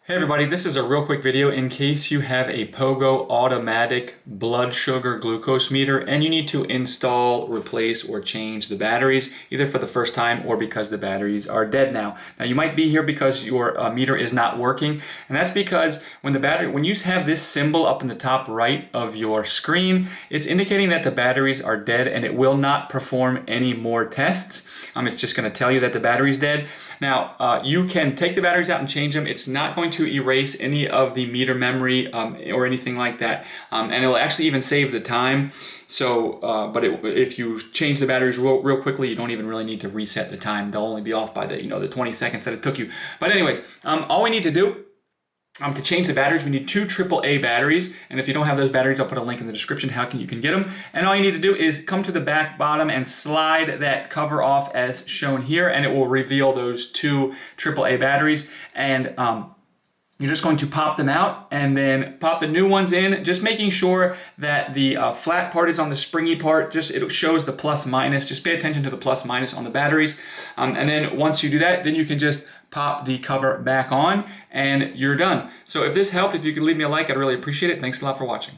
Hey everybody, this is a real quick video in case you have a Pogo automatic blood sugar glucose meter and you need to install, replace, or change the batteries either for the first time or because the batteries are dead now. Now you might be here because your meter is not working, and that's because when you have this symbol up in the top right of your screen, it's indicating that the batteries are dead and it will not perform any more tests. It's just going to tell you that the battery's dead. Now, you can take the batteries out and change them. It's not going to erase any of the meter memory or anything like that. And it'll actually even save the time. So, if you change the batteries real quickly, you don't even really need to reset the time. They'll only be off by the 20 seconds that it took you. But anyways, all we need to do to change the batteries, we need two AAA batteries, and if you don't have those batteries, I'll put a link in the description how you can get them. And all you need to do is come to the back bottom and slide that cover off as shown here, and it will reveal those two AAA batteries. And you're just going to pop them out and then pop the new ones in, just making sure that the flat part is on the springy part. It shows the plus minus. Just pay attention to the plus minus on the batteries. And then once you do that, then you can just pop the cover back on and you're done. So if this helped, if you could leave me a like, I'd really appreciate it. Thanks a lot for watching.